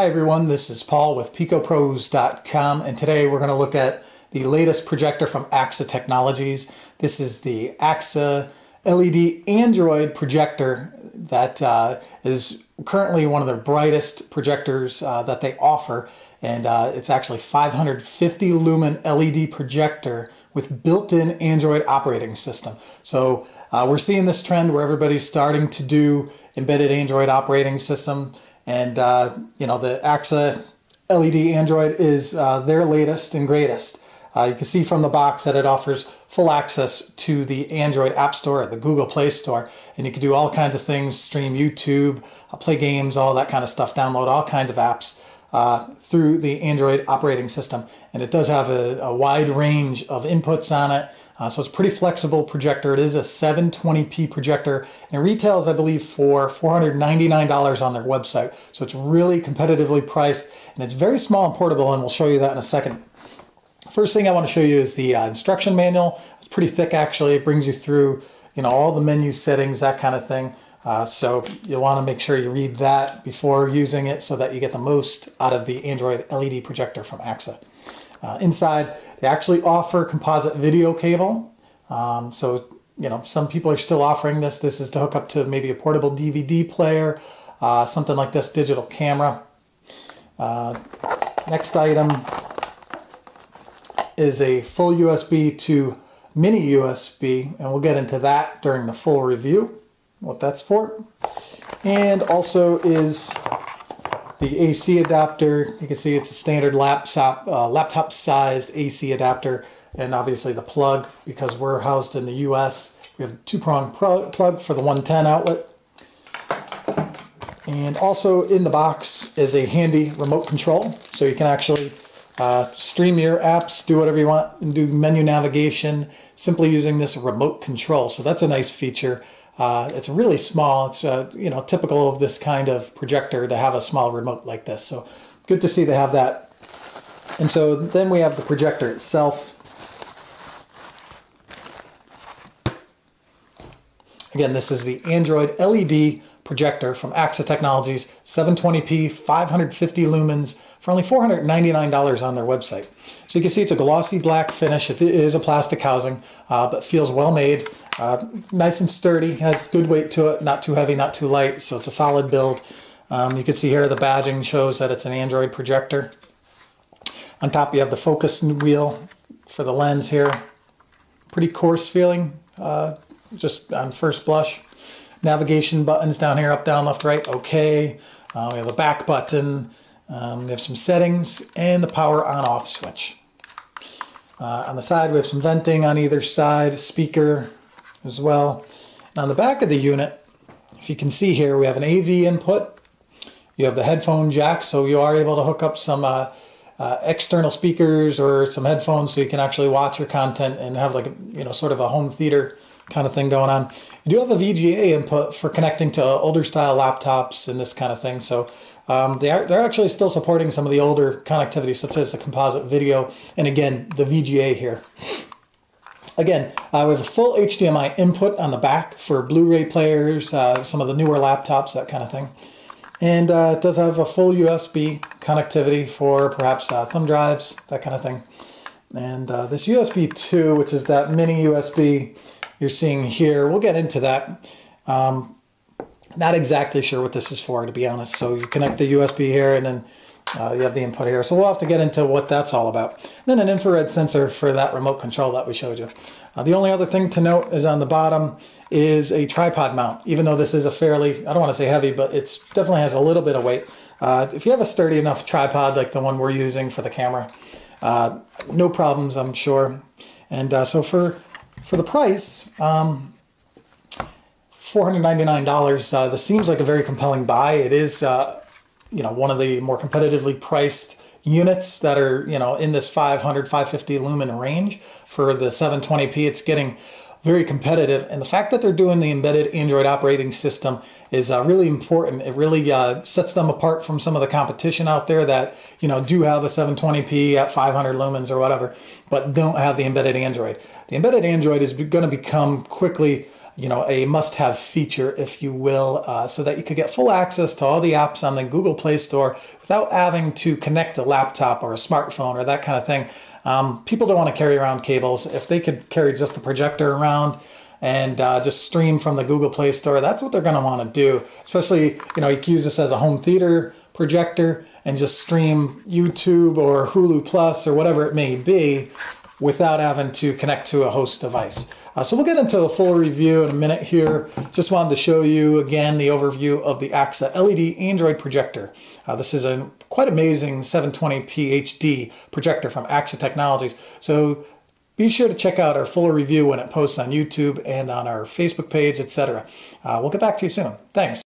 Hi everyone, this is Paul with PicoPros.com, and today we're going to look at the latest projector from Aaxa Technologies. This is the Aaxa LED Android projector that is currently one of their brightest projectors that they offer, and it's actually 550 lumen LED projector with built-in Android operating system. So we're seeing this trend where everybody's starting to do embedded Android operating system. And, you know, the Aaxa LED Android is their latest and greatest. You can see from the box that it offers full access to the Android App Store, the Google Play Store, and you can do all kinds of things, stream YouTube, play games, all that kind of stuff, download all kinds of apps through the Android operating system. And it does have a wide range of inputs on it. So it's a pretty flexible projector. It is a 720p projector, and it retails, I believe, for $499 on their website. So it's really competitively priced, and it's very small and portable, and we'll show you that in a second. First thing I want to show you is the instruction manual. It's pretty thick, actually. It brings you through, you know, all the menu settings, that kind of thing. So you'll want to make sure you read that before using it so that you get the most out of the Android LED projector from Aaxa. Inside, they actually offer composite video cable. So, you know, some people are still offering this. This is to hook up to maybe a portable DVD player, something like this, digital camera. Next item is a full USB to mini USB, and we'll get into that during the full review, what that's for. And also is the AC adapter. You can see it's a standard laptop sized AC adapter, and obviously the plug, because we're housed in the US. We have a two-prong plug for the 110 outlet. And also in the box is a handy remote control, so you can actually stream your apps, do whatever you want, and do menu navigation simply using this remote control. So that's a nice feature. It's really small. It's you know, typical of this kind of projector to have a small remote like this. So good to see they have that. And so then we have the projector itself. Again, this is the Android LED projector from Aaxa Technologies, 720p, 550 lumens for only $499 on their website. So you can see it's a glossy black finish. It is a plastic housing, but feels well made. Nice and sturdy, has good weight to it, not too heavy, not too light, so it's a solid build. You can see here the badging shows that it's an Android projector. On top you have the focus wheel for the lens here. Pretty coarse feeling, just on first blush. Navigation buttons down here, up, down, left, right, okay. We have a back button, we have some settings, and the power on-off switch. On the side we have some venting on either side, speaker as well. And on the back of the unit, if you can see here, we have an AV input. You have the headphone jack, so you are able to hook up some external speakers or some headphones so you can actually watch your content and have, like, you know, sort of a home theater kind of thing going on. You do have a VGA input for connecting to older style laptops and this kind of thing. So they're actually still supporting some of the older connectivity, such as the composite video, and again, the VGA here. Again, we have a full HDMI input on the back for Blu-ray players, some of the newer laptops, that kind of thing. And it does have a full USB connectivity for perhaps thumb drives, that kind of thing. And this USB 2, which is that mini USB you're seeing here, we'll get into that. Not exactly sure what this is for, to be honest. So you connect the USB here, and then you have the input here. So we'll have to get into what that's all about. Then an infrared sensor for that remote control that we showed you. The only other thing to note is on the bottom is a tripod mount. Even though this is a fairly, I don't want to say heavy, but it definitely has a little bit of weight. If you have a sturdy enough tripod like the one we're using for the camera, no problems, I'm sure. And so for the price, $499, this seems like a very compelling buy. It is, you know, one of the more competitively priced units that are, you know, in this 500, 550 lumen range. For the 720p, it's getting very competitive, and the fact that they're doing the embedded Android operating system is really important. It really sets them apart from some of the competition out there that, you know, do have a 720p at 500 lumens or whatever, but don't have the embedded Android. The embedded Android is going to become quickly a must-have feature, if you will, so that you could get full access to all the apps on the Google Play Store without having to connect a laptop or a smartphone or that kind of thing. People don't want to carry around cables. If they could carry just the projector around and just stream from the Google Play Store, that's what they're going to want to do. Especially, you can use this as a home theater projector and just stream YouTube or Hulu Plus or whatever it may be without having to connect to a host device. So we'll get into a full review in a minute here. Just wanted to show you again the overview of the Aaxa LED Android projector. This is a quite amazing 720p HD projector from Aaxa Technologies. So be sure to check out our full review when it posts on YouTube and on our Facebook page, etc. We'll get back to you soon. Thanks.